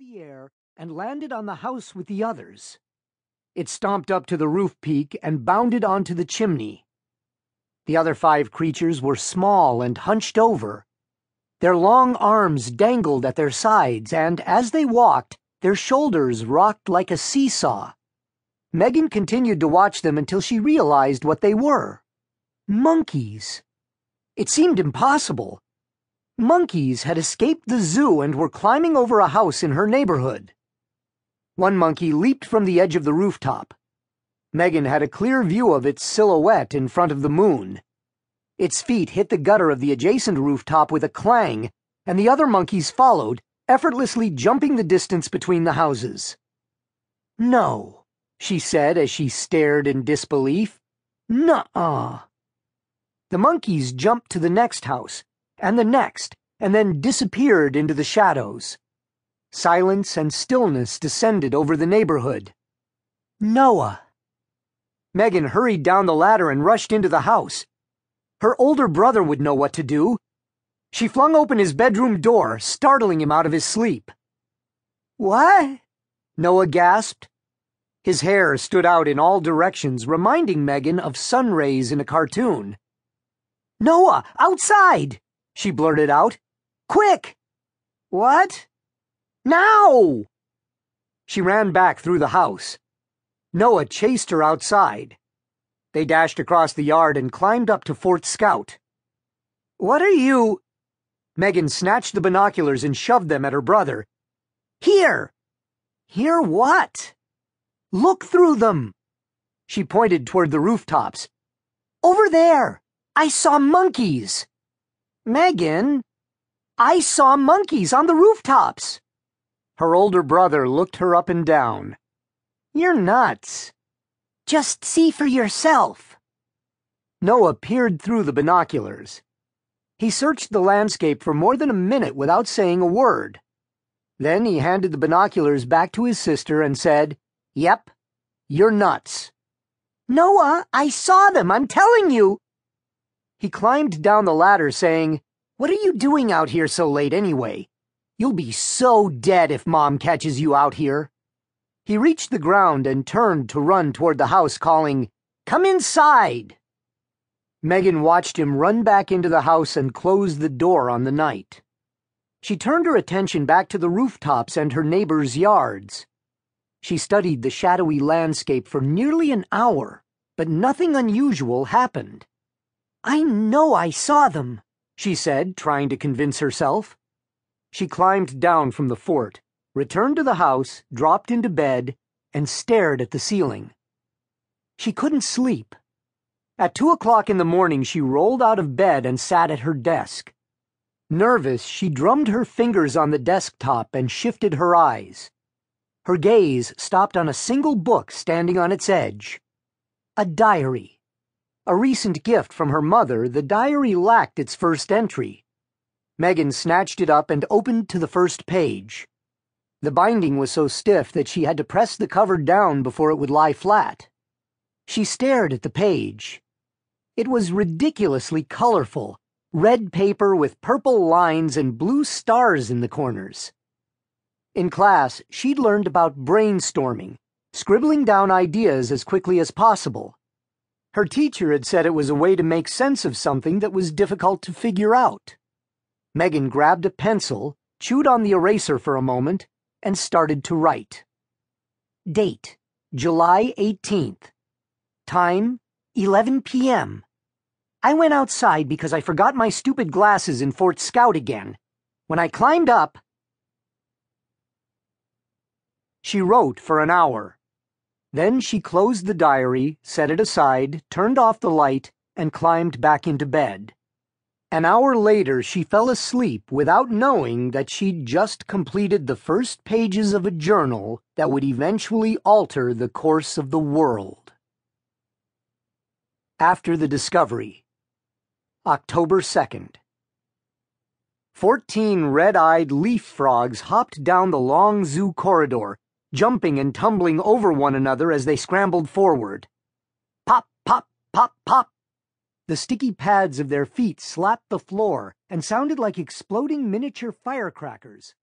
the air and landed on the house with the others. It stomped up to the roof peak and bounded onto the chimney. The other 5 creatures were small and hunched over. Their long arms dangled at their sides, and as they walked, their shoulders rocked like a seesaw. Megan continued to watch them until she realized what they were. Monkeys. It seemed impossible. Monkeys had escaped the zoo and were climbing over a house in her neighborhood. One monkey leaped from the edge of the rooftop. Megan had a clear view of its silhouette in front of the moon. Its feet hit the gutter of the adjacent rooftop with a clang, and the other monkeys followed, effortlessly jumping the distance between the houses. "No," she said as she stared in disbelief. "Nuh-uh." The monkeys jumped to the next house, and the next, and then disappeared into the shadows. Silence and stillness descended over the neighborhood. Noah. Megan hurried down the ladder and rushed into the house. Her older brother would know what to do. She flung open his bedroom door, startling him out of his sleep. "What?" Noah gasped. His hair stood out in all directions, reminding Megan of sun rays in a cartoon. "Noah, outside!" she blurted out. "Quick!" "What?" "Now!" She ran back through the house. Noah chased her outside. They dashed across the yard and climbed up to Fort Scout. "What are you—" Megan snatched the binoculars and shoved them at her brother. "Here!" "Here what?" "Look through them." She pointed toward the rooftops. "Over there! I saw monkeys!" "Megan, I saw monkeys on the rooftops!" Her older brother looked her up and down. "You're nuts. Just see for yourself." Noah peered through the binoculars. He searched the landscape for more than a minute without saying a word. Then he handed the binoculars back to his sister and said, "Yep, you're nuts." "Noah, I saw them, I'm telling you." He climbed down the ladder saying, "What are you doing out here so late anyway? You'll be so dead if Mom catches you out here." He reached the ground and turned to run toward the house, calling, "Come inside!" Megan watched him run back into the house and close the door on the night. She turned her attention back to the rooftops and her neighbors' yards. She studied the shadowy landscape for nearly an hour, but nothing unusual happened. "I know I saw them," she said, trying to convince herself. She climbed down from the fort, returned to the house, dropped into bed, and stared at the ceiling. She couldn't sleep. At 2 o'clock in the morning, she rolled out of bed and sat at her desk. Nervous, she drummed her fingers on the desktop and shifted her eyes. Her gaze stopped on a single book standing on its edge. A diary. A recent gift from her mother, the diary lacked its first entry. Megan snatched it up and opened to the first page. The binding was so stiff that she had to press the cover down before it would lie flat. She stared at the page. It was ridiculously colorful, red paper with purple lines and blue stars in the corners. In class, she'd learned about brainstorming, scribbling down ideas as quickly as possible. Her teacher had said it was a way to make sense of something that was difficult to figure out. Megan grabbed a pencil, chewed on the eraser for a moment, and started to write. Date, July 18th. Time, 11 p.m. I went outside because I forgot my stupid glasses in Fort Scout again. When I climbed up... She wrote for an hour. Then she closed the diary, set it aside, turned off the light, and climbed back into bed. An hour later, she fell asleep without knowing that she'd just completed the first pages of a journal that would eventually alter the course of the world. After the discovery. October 2nd. 14 red-eyed leaf frogs hopped down the long zoo corridor, jumping and tumbling over one another as they scrambled forward. Pop, pop, pop, pop. The sticky pads of their feet slapped the floor and sounded like exploding miniature firecrackers.